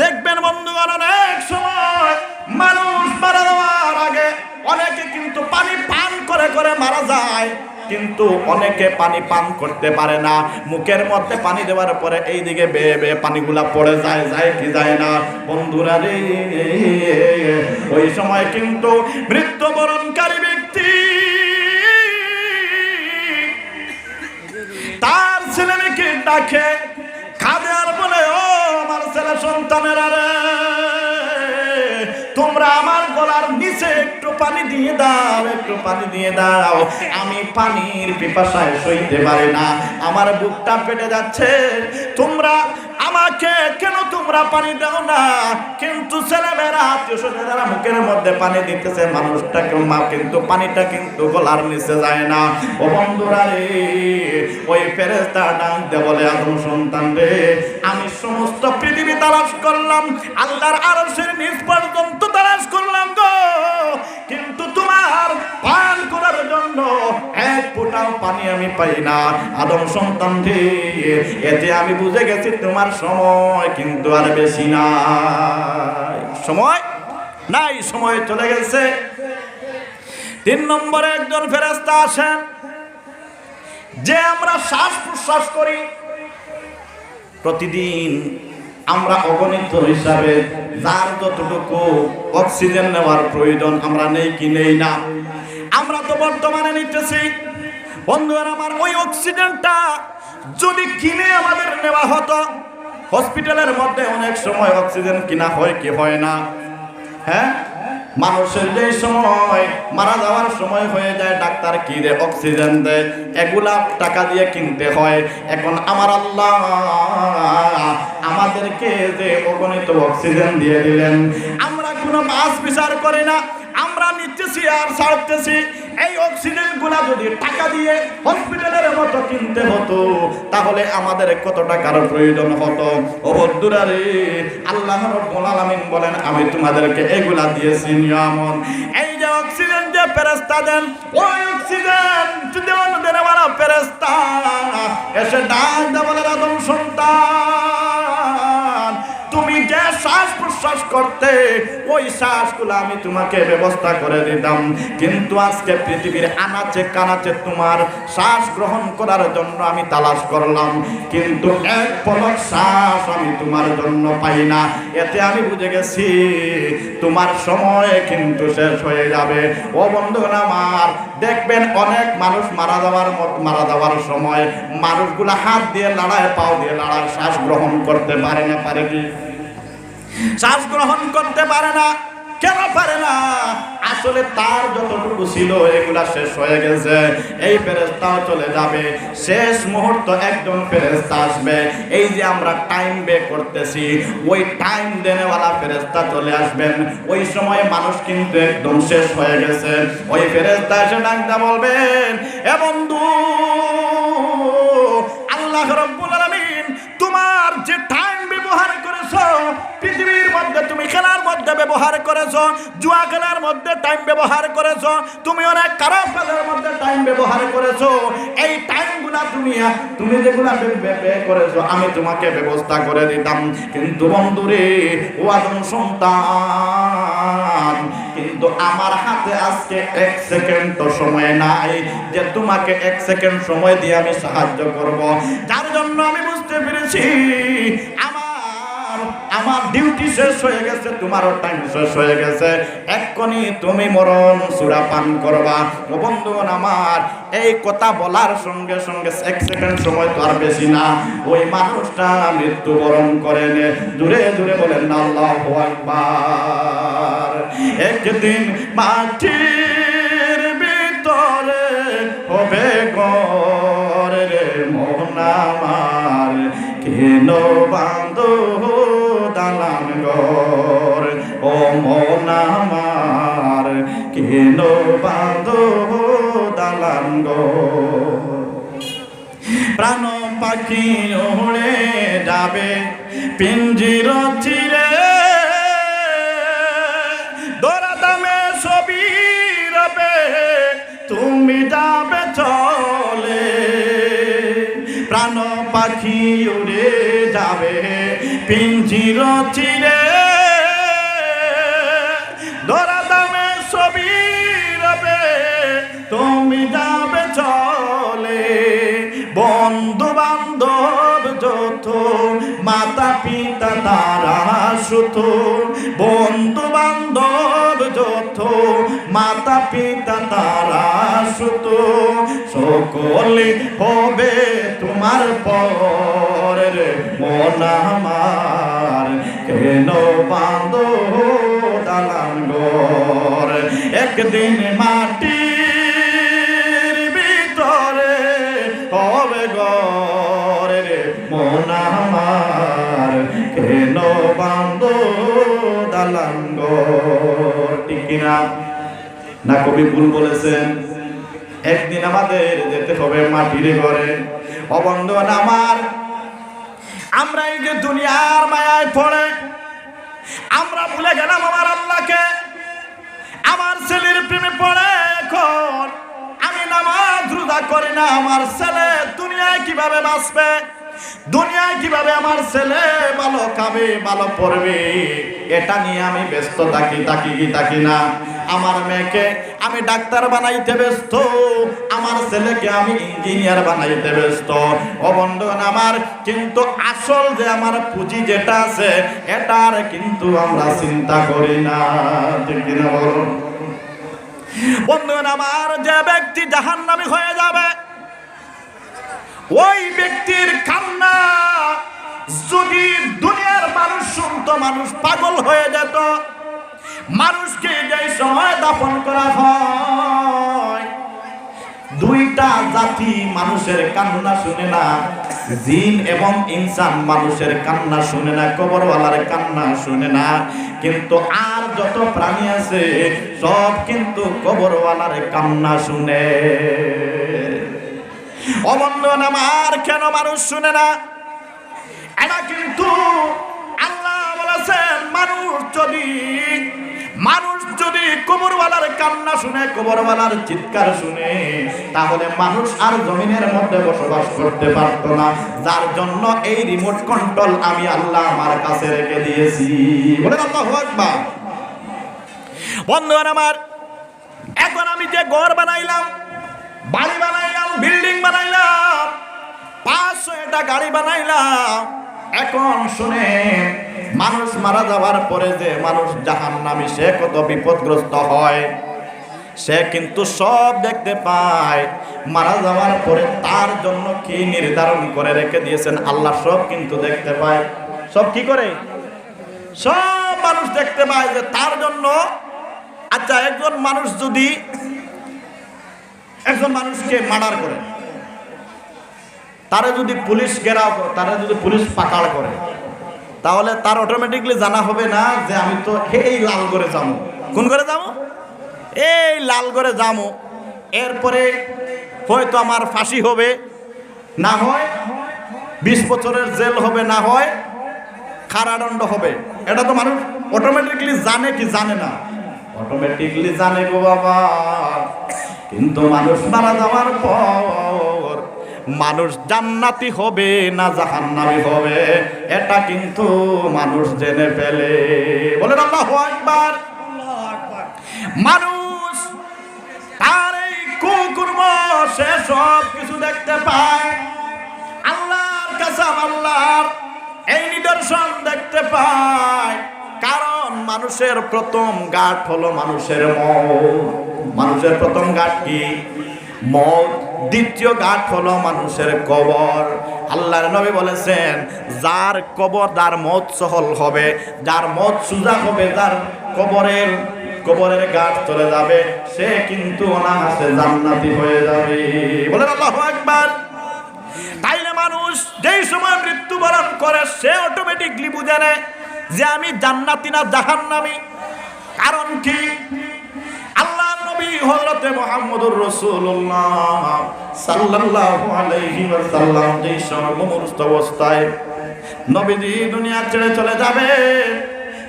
দেখবেন বন্ধুগণ, অনেক সময় মানুষ মারা যাওয়ার আগে অনেকে কিন্তু পানি পান করে করে মারা যায়, কিন্তু অনেকে পানি পান করতে পারে না। মুখের মধ্যে পানি দেওয়ার পরে এই দিকে বেয়ে বেয়ে পানিগুলা পড়ে যায়, যায় কি যায় না? বন্ধুরা রে, ওই সময় কিন্তু মৃত্যুবরণকারী ব্যক্তি তার ছেলে মেয়েকে ডাকে, কাঁদে আর বলে, ও আমার ছেলে সন্তানেরা রে, তোমরা আমার গলার নিচে একটু পানি দিয়ে দাও, একটু পানি দিয়ে দাও, আমি পানির পিপাসায় সইতে পারি না, আমার বুকটা ফেটে যাচ্ছে, তোমরা আমাকে কেন তোমরা পানি দাও না? কিন্তু ছেলেমেয়েরা আত্মীয় স্বজনেরা মুখের মধ্যে পানি দিতেছে, মানুষটাকে মা কিন্তু পানিটা কিন্তু গলার নিচে যায় না। ও বন্ধুরা রে, ওই ফেরেশতা ডাক দে বলে, আদম সন্তান রে, আমি সমস্ত পৃথিবী তালাশ করলাম, আল্লাহর আরশের নিচ পর্যন্ত তালাশ করলাম গো, কিন্তু তোমার পান করার জন্য 1 ফোঁটাও পানি আমি পাই না। আদম সন্তান রে, এতে আমি বুঝে গেছি তোমার সময় কিন্তু আর বেশি নাই, সময় নাই, সময় চলে গেছে। 3 নম্বরে একজন ফেরেশতা আসেন, যে আমরা শ্বাস প্রশ্বাস করি প্রতিদিন, আমরা অগণিত হিসাবে যার যতটুকু অক্সিজেন নেওয়ার প্রয়োজন আমরা নেই কি নেই না? আমরা তো বর্তমানে নিতেছি। বন্ধুরা আমার, ওই অক্সিজেনটা যদি কিনে আমাদের নেওয়া হতো, হসপিটালের মধ্যে অনেক সময় অক্সিজেন কিনা হয় কি হয় না? হ্যাঁ, মানুষের যে সময় মারা যাওয়ার সময় হয়ে যায়, ডাক্তার কি রে অক্সিজেন দেয়, এগুলা টাকা দিয়ে কিনতে হয়। এখন আমার আল্লাহ আমাদেরকে যে অগণিত অক্সিজেন দিয়ে দিলেন, আমরা কোনো বাস বিচার করি না, আমরা নিতেছি আর ছাড়তেছি। এই অক্সিজেন গুলা যদি টাকা দিয়ে হসপিটালের মতো কিনতে হতো, তাহলে আমাদের কত টাকার প্রয়োজন হতো। ও বন্ধুরা রে, আল্লাহ রাব্বুল আলামিন বলেন, আমি তোমাদেরকে এগুলা দিয়েছি নিয়ামত। এই যে অক্সিজেন যে ফেরেশতা দেন, ওই অক্সিজেন যদি আমাদের ওয়ালা ফেরেশতা এসে ডাক দেয়, বলে আদম সন্তান, তুমি যে শ্বাস প্রশ্বাস করতে, ওই শ্বাসগুলো আমি তোমাকে ব্যবস্থা করে দিতাম, কিন্তু আজকে পৃথিবীর আনাচে কানাচে তোমার শ্বাস গ্রহণ করার জন্য আমি তালাশ করলাম, কিন্তু এক পলক শ্বাস আমি তোমার জন্য পাই না। এতে আমি বুঝে গেছি তোমার সময় কিন্তু শেষ হয়ে যাবে। ও বন্ধুগণ আমার, দেখবেন অনেক মানুষ মারা যাওয়ার সময় মানুষগুলা হাত দিয়ে লড়ায়, পাও দিয়ে লড়ায়, শ্বাস গ্রহণ করতে পারে না। পারে কি? শ্বাস গ্রহণ করতে পারে না। কেন পারে না? আসলে তার যতটুকু ছিল এগুলা শেষ হয়ে গেছে। এই ফেরেশতাও চলে যাবে, শেষ মুহূর্ত একজন ফেরেশতা আসবে। এই যে আমরা টাইম বে করতেছি, ওই টাইম দেনেওয়ালা ফেরেশতা চলে আসবেন। ওই সময় মানুষ কিন্তু একদম শেষ হয়ে গেছে। ওই ফেরেশতা এসে ডাকতে বলবেন, এ বন্ধু, আল্লাহ রাব্বুল আলামিন তোমার যে টাইম ব্যবহার করেছো, পৃথিবীর মধ্যে তুমি খেলার মধ্যে ব্যবহার করেছো, জুয়া খেলার মধ্যে টাইম ব্যবহার করেছো, তুমি অনেক খারাপ কাজের মধ্যে টাইম ব্যবহার করেছো, এই টাইমগুলা তুমি যেগুলা ব্যয় করেছো আমি তোমাকে ব্যবস্থা করে দিতাম, কিন্তু বন্ধুরে, ও আদম সন্তান, কিন্তু আমার হাতে আজকে 1 সেকেন্ড তো সময় নাই যে তোমাকে 1 সেকেন্ড সময় দিয়ে আমি সাহায্য করব। যার জন্য আমি বুঝতে পেরেছি আমার ডিউটি শেষ হয়ে গেছে, তোমারও টাইম শেষ হয়ে গেছে, এক্ষুনি তুমি মরণ সূরা পান করবা। ও বন্ধুগণ আমার, এই কথা বলার সঙ্গে সঙ্গে 1 সেকেন্ড সময় তো আর বেশি না, ওই মানুষটা মৃত্যুবরণ করেন। দূরে দূরে বলেন আল্লাহু আকবার। একদিন মাটির ভিতরে হবে ঘর রে মন আমার, কেন বাঁধো দালান ঘর, ও মন আমার, কেন বাঁধো দালান ঘর। প্রাণ পাখি উড়ে যাবে পিঞ্জির চিরে, দৌড়াদামে ছবি রবে তুমি যাবে চলে। প্রাণ পাখি উড়ে যাবে পিঞ্জির চিরে, দৌড়াদামে ছবি রবে তুমি যাবে চলে। বন্ধু বান্ধব যত, মাতা পিতা তারা সুত, বন্ধু বান্ধব যত, মাতা পিতা তারা সুত, সকলে হবে তোমার পর মন আমার, কেন বাঁধো দালান ঘর। একদিন মাটির ভিতরে হবে ঘর রে মন আমার, কেন বাঁধো দালান ঘর। ঠিক কিনা? না কবি ভুল বলেছেন? একদিন আমাদের যেতে হবে মাটির ঘরে। ও বন্ধুগণ আমার, আমরা এই যে দুনিয়ার মায়ায় পড়ে আমরা ভুলে গেলাম আমার আল্লাহকে। আমার ছেলের প্রেমে পড়ে এখন আমি নামাজ রোজা করি না, আমার ছেলে দুনিয়ায় কিভাবে বাঁচবে, দুনিয়ায় কিভাবে আমার ছেলে ভালো খাবে, ভালো পড়বে, এটা নিয়ে আমি ব্যস্ত থাকি না। আমার মেয়েকে আমি ডাক্তার বানাইতে ব্যস্ত, আমার ছেলেকে আমি ইঞ্জিনিয়ার বানাইতে ব্যস্ত। ও বন্ধুগণ আমার, কিন্তু আসল যে আমার পুঁজি যেটা আছে এটার কিন্তু আমরা চিন্তা করি না, ঠিক কিনা বলুন? বন্ধুগণ আমার, যে ব্যক্তি জাহান্নামী হয়ে যাবে ওই ব্যক্তির কান্না যদি দুনিয়ার মানুষ শুনতো, মানুষ পাগল হয়ে যেত। মানুষকে যেই সময় দাফন করা হয়, দুইটা জাতি মানুষের কান্না শুনে না, জিন এবং ইনসান মানুষের কান্না শুনে না, কবরওয়ালার কান্না শুনে না। কিন্তু আর যত প্রাণী আছে সব কিন্তু কবরওয়ালার কান্না শুনে। অবন্ধন আমার, কেন মানুষ শুনে না? এটা কিন্তু আল্লাহ বলেছেন, মানুষ যদি কবরওয়ালার কান্না শুনে, কবরওয়ালার চিৎকার শুনে, তাহলে মানুষ আর জমিনের মধ্যে বসবাস করতে পারতো না। যার জন্য এই রিমোট কন্ট্রোল আমি আল্লাহ আমার কাছে রেখে দিয়েছি। বলেন আল্লাহু আকবার। বন্ধুগণ আমার, এখন আমি যে ঘর বানাইলাম, বাড়ি বানাইলাম, বিল্ডিং বানাইলাম, 500টা গাড়ি বানাইলাম, এখন শুনে মানুষ মারা যাওয়ার পরে যে মানুষ জাহান্নামী, সে কত বিপদগ্রস্ত হয়, সে কিন্তু সব দেখতে পায়। মারা যাওয়ার পরে তার জন্য কি নির্ধারণ করে রেখে দিয়েছেন আল্লাহ, সব কিন্তু দেখতে পায়। সব কি করে? সব মানুষ দেখতে পায় যে তার জন্য। আচ্ছা, একজন মানুষকে মার্ডার করে, তারে যদি পুলিশ ঘেরাও করে, তারে যদি পুলিশ পাকড় করে, তাহলে তার অটোমেটিকলি জানা হবে না যে আমি তো এই লাল করে যাবো। কোন করে যাবো? এই লাল করে যাবো। এরপরে হয়তো আমার ফাঁসি হবে, না হয় 20 বছরের জেল হবে, না হয় কারাদণ্ড হবে। এটা তো মানুষ অটোমেটিকলি জানে কি জানে না? অটোমেটিকলি জানে গো বাবা। কিন্তু মানুষ মারা যাওয়ার পর মানুষ জান্নাতি হবে না জাহান্নামী হবে, এটা কিন্তু মানুষ জেনে ফেলে। বলেন আল্লাহু আকবার। মানুষ তার এই কুকর্ম সে সব কিছু দেখতে পায়। আল্লাহর কাছে আল্লাহর এই নিদর্শন দেখতে পায়। কারণ মানুষের প্রথম ঘাট হলো মানুষের মওত। মানুষের প্রথম ঘাট কি? মওত। দ্বিতীয় ঘাট হলো মানুষের কবর। আল্লাহর নবী বলেছেন, যার কবর, যার মওত সহল হবে, যার মওত সুজা হবে, যার কবরের ঘাট চলে যাবে, সে কিন্তু অনায়াসে জান্নাতি হয়ে যাবে। বলেন আল্লাহু আকবার। তাইলে মানুষ যেই সময় মৃত্যুবরণ করে সে অটোমেটিকলি বুঝে নেয় যে আমি জান্নাতি না জাহান্নামী। কারণ কি? আল্লাহর নবী হযরতে মুহাম্মদুর রাসূলুল্লাহ সাল্লাল্লাহু আলাইহি ওয়াসাল্লাম যেই সময় মুমূর্ষিত অবস্থায় নবীজি দুনিয়া ছেড়ে চলে যাবে,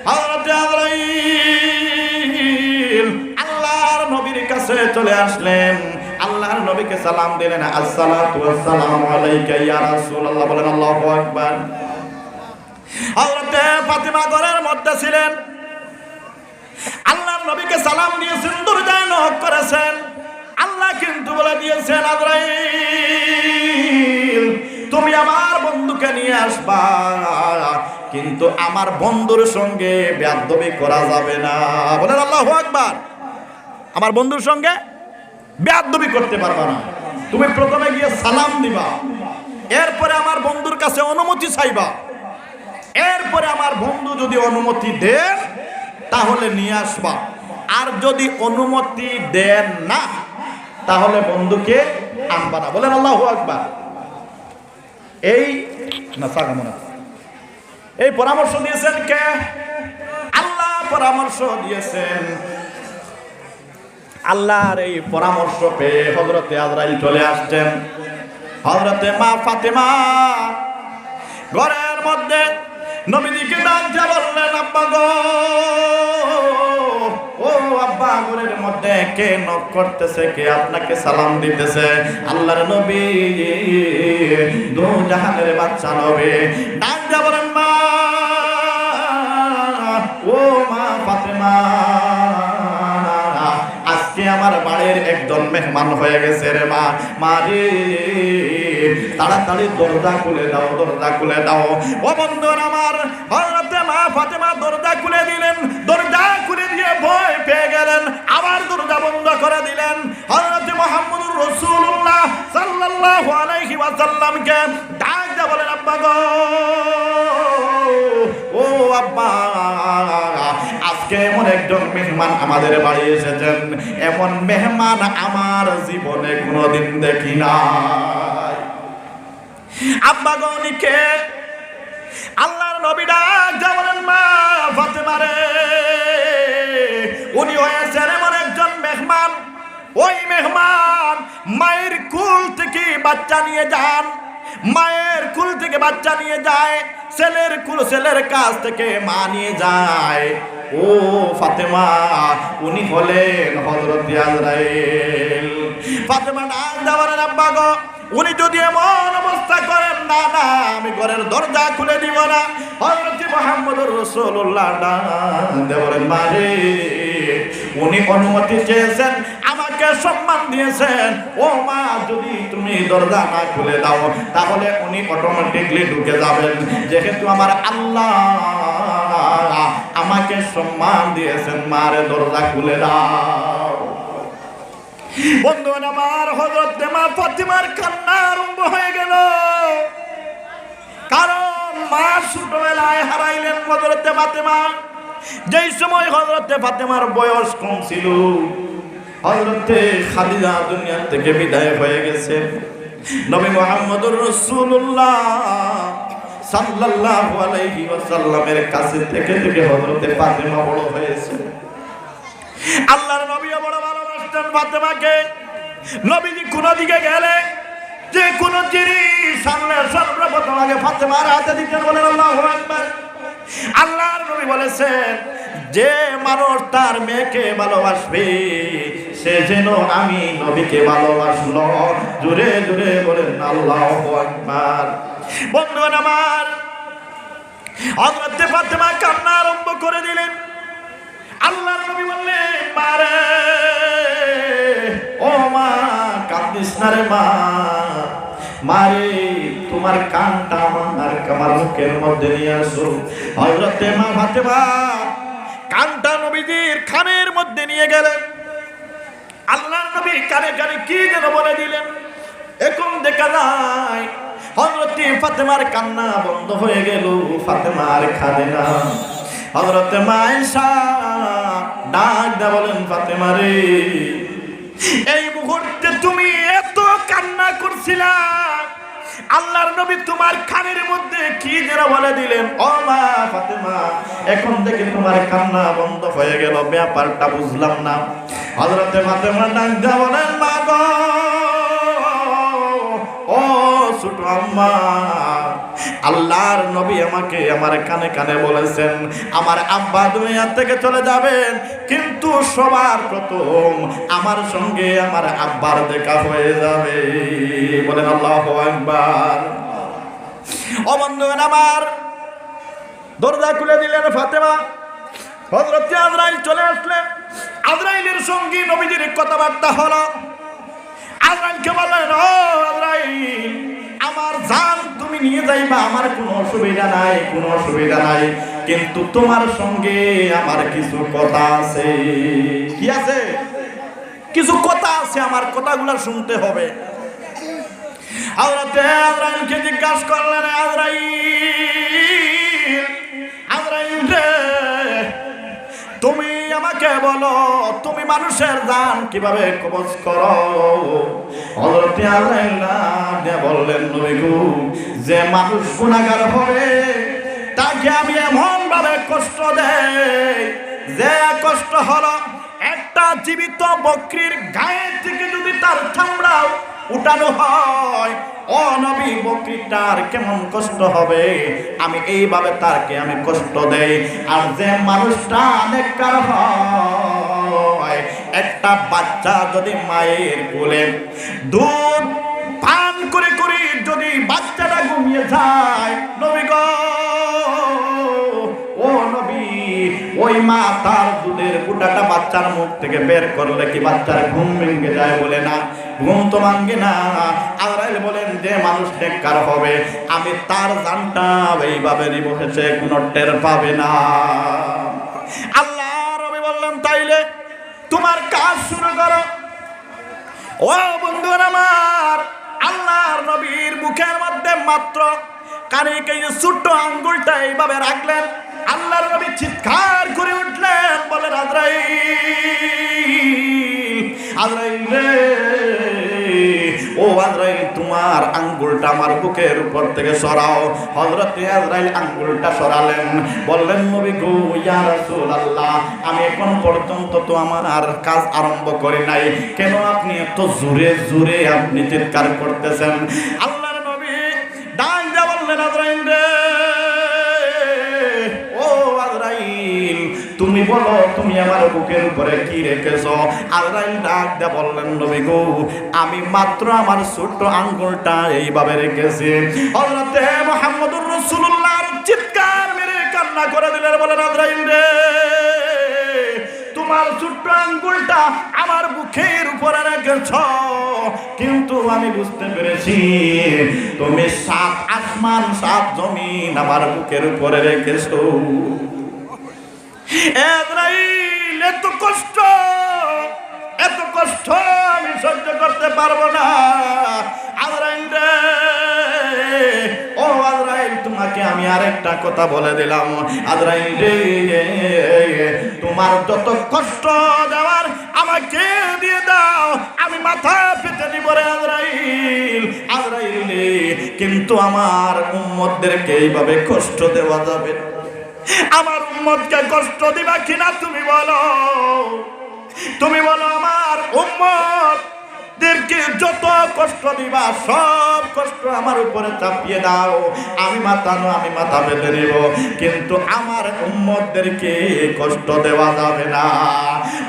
হযরতে আজরাইল আল্লাহর নবীর কাছে চলে আসলেন। আল্লাহর নবীকে সালাম দিলেন, আসসালাতু ওয়াসসালামু আলাইকা ইয়া রাসূলুল্লাহ। বলেন আল্লাহু আকবার। হযরতে ফাতিমা ঘরের মধ্যে ছিলেন, আল্লাহর নবীকে সালাম দিয়েছেন, দরজায় নক করেছেন। আল্লাহ কিন্তু বলে দিয়েছেন, আজরাইল তুমি আমার বন্ধুকে নিয়ে আসবা, কিন্তু আমার বন্ধুর সঙ্গে বেয়াদবি করা যাবে না। বলেন আল্লাহু আকবার। আমার বন্ধুর সঙ্গে বেয়াদবি করতে পারবা না। তুমি প্রথমে গিয়ে সালাম দিবা, এরপরে আমার বন্ধুর কাছে অনুমতি চাইবা, এরপরে আমার বন্ধু যদি অনুমতি দেন তাহলে নিয়ে আসবা, আর যদি অনুমতি দেন না তাহলে বন্ধুকে আনবা না। বলেন আল্লাহু আকবার। এই পরামর্শ দিয়েছেন কে? আল্লাহ পরামর্শ দিয়েছেন। আল্লাহর এই পরামর্শ পেয়ে হযরতে আজরাইল চলে আসছেন। হযরতে মা ফাতেমা ঘরের মধ্যে নবীজিকে ডাক দিয়ে বললেন, আব্বা গো, ও আব্বা, ঘরের মধ্যে কে নক করতেছে, কে আপনাকে সালাম দিতেছে? আল্লাহর নবী, দু জাহানের বাদশা নবী। ডাক দিয়ে বলেন, মা, ও ও মা ফাতেমা, আজকে আমার বাড়ির একজন মেহমান হয়ে গেছে রে মা। মা রে, তাড়াতাড়ি দরজা খুলে দাও, দরজা খুলে দাও। ও বন্ধুরা আমার, হযরতে মা ফাতেমা দরজা খুলে দিলেন। দরজা খুলে দিয়ে ভয় পেয়ে গেলেন, আবার দরজা বন্ধ করে দিলেন। হযরতে মুহাম্মদুর রাসূলুল্লাহ সাল্লাল্লাহু আলাইহি ওয়াসাল্লামকে ডাক দিয়ে বলেন, আব্বা গো, ও আব্বা, আজকে এমন একজন মেহমান আমাদের বাড়ি এসেছেন, এমন মেহমান আমার জীবনে কোনোদিন দেখি নাই। আব্বা গো, উনি কে? আল্লাহর নবী ডাক দিয়ে বলেন, মা ফাতেমা রে, উনি হয়েছেন এমন একজন মেহমান, ওই মেহমান মায়ের কুল থেকে বাচ্চা নিয়ে যান, মায়ের কুল থেকে বাচ্চা নিয়ে যায়, ছেলের কাছ থেকে মা নিয়ে যায়। ও ফাতেমা, উনি হলেন হযরত আজরাইল। ফাতেমা ডাক দিয়ে বলেন, আব্বা গো, উনি যদি এমন অবস্থা করেন, না না, আমি ঘরের দরজা খুলে দিব না। হযরত মুহাম্মদুর রাসূলুল্লাহ ডাক দিয়ে বলেন, মা রে, উনি অনুমতি চেয়েছেন, আমাকে সম্মান দিয়েছেন। ও মা, যদি তুমি দরজা না খুলে দাও তাহলে উনি অটোমেটিকলি ঢুকে যাবেন, যেহেতু আমার আল্লাহ আমাকে সম্মান দিয়েছেন। মারে, দরজা খুলে দাও। বন্ধুগণ আমার, হযরত মা ফাতেমার কান্না আরম্ভ হয়ে গেল, কারণ মা ছোটবেলায় হারাইলেন হযরত ফাতেমা। যেই সময় হযরত ফাতেমার বয়স কম ছিল, হযরত খাদিজা দুনিয়া থেকে বিদায় হয়ে গেছে। নবী মুহাম্মদুর রাসূলুল্লাহ সাল্লাল্লাহু আলাইহি ওয়াসাল্লামের কাছে থেকে হযরত ফাতেমা বড় হয়েছে। আল্লাহর নবীও বড় ভালোবাসতেন ফাতেমাকে। নবীজি কোন দিকে গেলে, যে কোন জিনিস সামনে সর্বপ্রথম আগে ফাতেমার হাতে দিতেন। বলেন আল্লাহু আকবার। আল্লাহর নবী বলেছেন, যে মানুষ তার মেয়েকে ভালোবাসবে সে যেন আমি নবীকে ভালোবাসলো। জোরে জোরে বলেন আল্লাহু আকবার। বন্ধুগণ আমার, হযরত ফাতেমা কান্না আরম্ভ করে দিলেন। আল্লাহর নবী বললেন, মারে, ও মা, কাঁদিস না রে মা। মারে, তোমার কানটা আমার মুখের মধ্যে নিয়ে আসো। হযরত মা ফাতেমা কানটা নবীজির কানের মধ্যে নিয়ে গেলেন। আল্লাহর নবী কানে কানে কি যেন বলে দিলেন। এখন দেখা যায় হযরত ফাতেমার কান্না বন্ধ হয়ে গেল, ফাতেমা আর কাঁদে না। হযরত মা আয়েশা ডাক দিয়ে বলেন, ফাতেমা রে, এই মুহূর্তে তুমি এত কান্না করছিলা, আল্লাহর নবী তোমার কানের মধ্যে কি যেন বলে দিলেন। ও মা ফাতেমা, এখন থেকে তোমার কান্না বন্ধ হয়ে গেল, ব্যাপারটা বুঝলাম না। হযরত ফাতেমা ডাক দিয়ে বলেন, মা গো, ও ছোট আম্মা, আল্লাহর নবী আমাকে আমার কানে কানে বলেছেন, আমার আব্বা দুনিয়া থেকে চলে যাবেন, কিন্তু সবার প্রথম আমার সঙ্গে আমার আব্বার দেখা হয়ে যাবে। বলেন আল্লাহু আকবার। ও বন্ধুগণ আমার, দরজা খুলে দিলেন ফাতেমা। হযরত আজরাইল চলে আসলেন। আজরাইলের সঙ্গে নবীজির কথাবার্তা হলো। আজরাইলকে বললেন, ও আজরাইল, আমার জান তুমি নিয়ে যাইবা, আমার কোনো অসুবিধা নাই, কোনো অসুবিধা নাই, কিন্তু তোমার সঙ্গে আমার কিছু কথা আছে। কি আছে? কিছু কথা আছে, আমার কথাগুলো শুনতে হবে। হযরত আজরাইলকে জিজ্ঞাসা করলেন, আজরাইল রে, তুমি আমাকে বলো, তুমি মানুষের জান কিভাবে কবজ করো? হযরত আজরাইল বললেন, নবী গো, যে মানুষ গুনাহগার হবে তাকে আমি এমন ভাবে কষ্ট দেই, যে কষ্ট হলো একটা জীবিত বকরির গায়ে থেকে যদি তার চামড়া উঠানো হয়, ও নবী, বকরিটার কেমন কষ্ট হবে, আমি এইভাবে তাকে আমি কষ্ট দেই। আর যে মানুষটা নেককার হয়, একটা বাচ্চা যদি মায়ের কোলে দুধ পান করে করে যদি বাচ্চাটা ঘুমিয়ে যায়, নবী গো, ও নবী, মা তার দুধের ফুটাটা বাচ্চার মুখ থেকে বের করলে কি বাচ্চার ঘুম ভেঙে যায়? বলে না, ঘুম তো ভাঙে না। আজরাইল বলেন যে মানুষ নেককার হবে, আমি তার জানটা এইভাবে নিব, সে কোনো টের পাবে না। আল্লাহ নবী বললেন তাইলে তোমার কাজ শুরু করো। ও বন্ধুরা আমার, আল্লাহর নবীর মুখের মধ্যে মাত্র কানিকে ছোট্ট আঙ্গুলটা এইভাবে রাখলেন, আল্লাহর নবী চিৎকার করে উঠলেন, বলেন আজরাইল, আজরাইল রে, ও আজরাইল তোমার আঙ্গুলটা আমার বুকের উপর থেকে সরাও। হযরতে আজরাইল আঙ্গুলটা সরালেন, বললেন নবী গো ইয়া রাসূলুল্লাহ, আমি এখন পর্যন্ত তো আমার কাজ আরম্ভ করি নাই, কেন আপনি এত জোরে জোরে আপনি চিৎকার করতেছেন? আল্লাহর নবী ডাক দিয়ে বললেন আজরাইল রে, ও আজরাইল তুমি বলো তুমি আমার বুকের উপরে কি রেখেছো? আজরাইল ডাক দিয়ে বললেন নবী গো আমি মাত্র আমার ছোট্ট আঙ্গুলটা এইভাবে রেখেছি। হযরতে মুহাম্মদুর রাসূলুল্লাহর চিৎকার মেরে কান্না করে দিলেন, বলেন আজরাইল রে, তোমার ছোট্ট আঙ্গুলটা আমার বুকের উপরে রেখেছ, কিন্তু আমি বুঝতে পেরেছি তুমি 7 আসমান 7 জমিন আমার বুকের উপরে রেখেছো। আজরাইল এত কষ্ট, এত কষ্ট আমি সহ্য করতে পারবো না। আজরাইল রে, ও আজরাইল তোমাকে আমি আরেকটা কথা বলে দিলাম, আজরাইল রে, তোমার যত কষ্ট দেওয়ার আমাকে দিয়ে দাও, আমি মাথা পেতে দিব রে আজরাইল, আজরাইল, কিন্তু আমার উম্মতদেরকে এইভাবে কষ্ট দেওয়া যাবে না। আমার উম্মতকে কষ্ট দিবা কিনা তুমি বলো, তুমি বলো। আমার উম্মতদেরকে যত কষ্ট দিবা সব কষ্ট আমার উপরে চাপিয়ে দাও, আমি মাথা পেতে নিব, কিন্তু আমার উম্মতদেরকে কষ্ট দেওয়া যাবে না।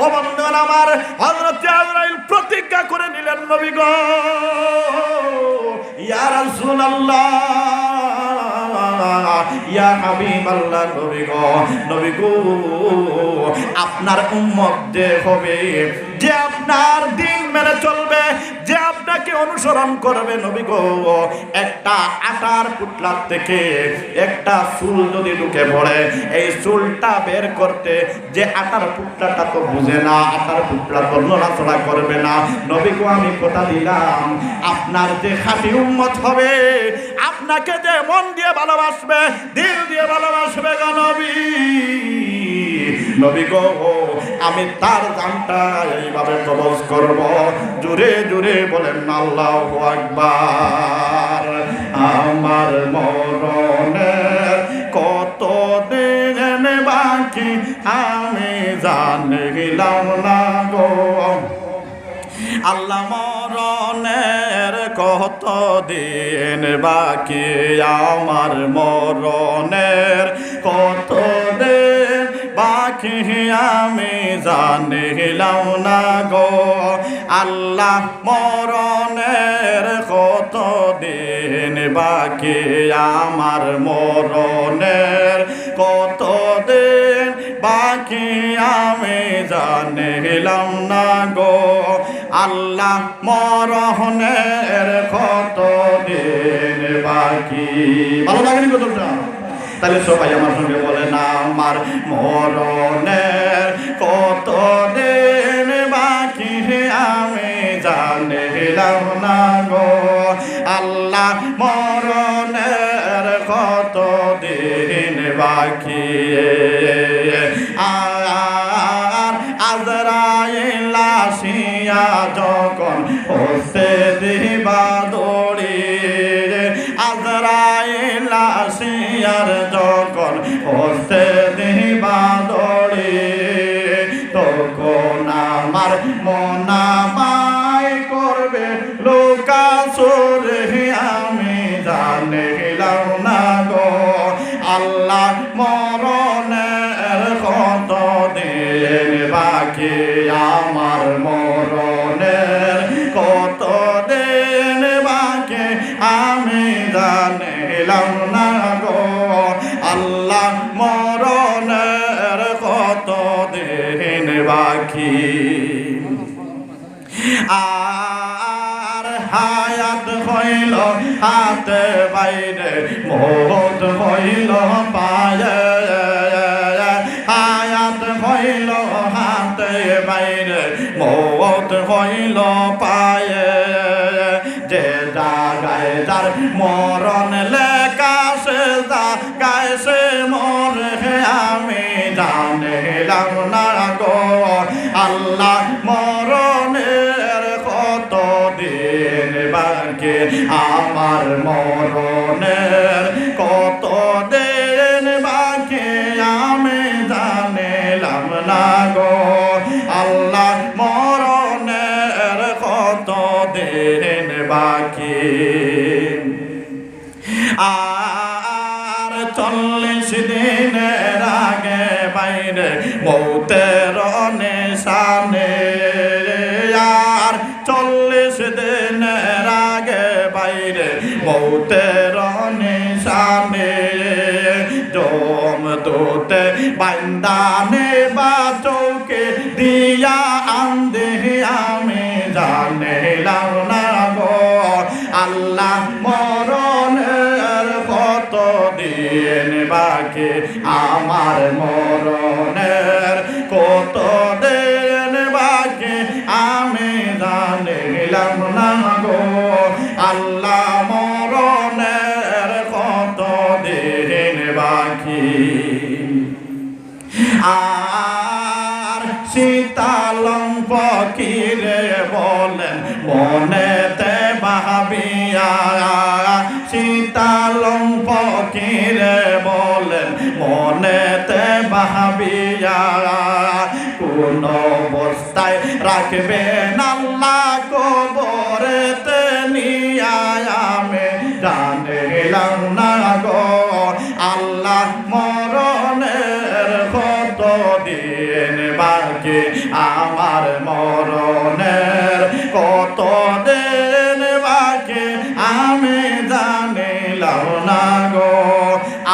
ও বন্ধুরা আমার, হযরত আজরাইল প্রতিজ্ঞা করে নিলেন, নবী গো ইয়া রাসূলুল্লাহ, ইয়া হাবিবাল্লাহ, নবী গো আপনার উম্মত যে হবে, যে আপনার দিন মেনে চলবে, যে আপনাকে অনুসরণ করবে, নবী গো একটা আটার পুটলার থেকে একটা চুল যদি ঢুকে পড়ে, এই চুলটা বের করতে যে আটার পুটলাটা তো বুঝে না, আটার পুটলা তো নড়াচড়া করবে না। নবী গো আমি কথা দিলাম, আপনার যে খাঁটি উম্মত হবে, আপনাকে যে মন দিয়ে ভালোবাসবে, দিল দিয়ে ভালোবাসবে গো নবী, নবী গো আমি তার জানটা এইভাবে কবজ করব। জোরে জোরে বলেন আল্লাহু আকবার। আমার মরণের কত দিন বাকি আমি জানিলাম না গো, আল্লাহ মরণের কত দিন বাকি, আমার মরণের কত দিন বাকি আমি জানিলাম না গো, আল্লাহ মরণের কত দিন বাকি, আমার মরণের কত দিন বাকি আমি জানিলাম না গো, আল্লাহ মরণের কত দিন বাকি। ভালো লাগেনি কতটা? তাহলে সবাই আমার সঙ্গে বলে না, আমার মরণের কত দিন বাকি আমি জানিলাম না গো, আল্লাহ মরণের কত দিন বাকি, আর আজরাইল আসিয়া যখন হস্তে দিবা দড়ি, আজরাইল আসিয়ার যখন হস্তে দিবা দড়ি, তখন আমার মনামাই করবে লোকাসুরে, আমি জানিলাম না গো, আল্লাহ মরণের কত দিন বাকি, আমার মরণের কত দিন বাকি আমি জানিলাম না গো, আল্লাহ হায়াত হইল হাতে বাইরে মৌত হইল পায়ে হায়াত হইল হাতে বাইরে মৌত হইল পায়ে যে জাগায় যার মরণ লেখা সে জাগায় সে মরে আমি জানিলাম না গো আল্লাহ মরণের কত দিন বাকি আমার মরণের কত দিন বাকি আমি জানিলাম না গো আল্লাহ মরণের কত দিন বাকি আর 40 দিনের আগে বাইরে মৌতের নিশানে আর 40 দিনের আগে বাইরে মৌতের নিশানে জম দোতে বান্দানে বা চৌকে দিয়া আন্দে আমি জানিলাম না গো আল্লাহ মরণের কত দিন বাকি আমার মরণের কত দিন বাকি আমি জানিলাম না গো আল্লাহ মরণের কত দিন বাকি আর শীতালং ফকিরে বলেন মনেতে ভাবিয়া শীতালং ফকিরে বলেন মনেতে ভাবিয়া কোন অবস্থায় রাখবেন আল্লাহ কবরেতে নিয়া আমি জানিলাম না গো আল্লাহ মরণের কত দিন বাকি আমার মরণের কত দিন বাকি আমি জানিলাম না গো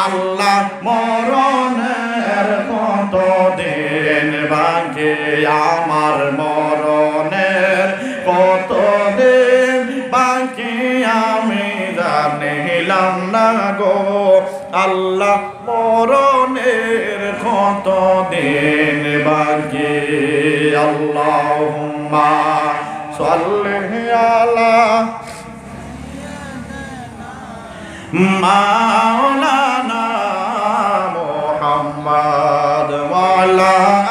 আল্লাহ মরণের কত দিন বাকি আমার মরণের কত দিন বাকি আমি জানিলাম না গো আল্লাহ মরণের কত দিন বাকি আল্লাহুম্মা সাল্লি আলা মাওলানা মুহাম্মদ ওয়া আলা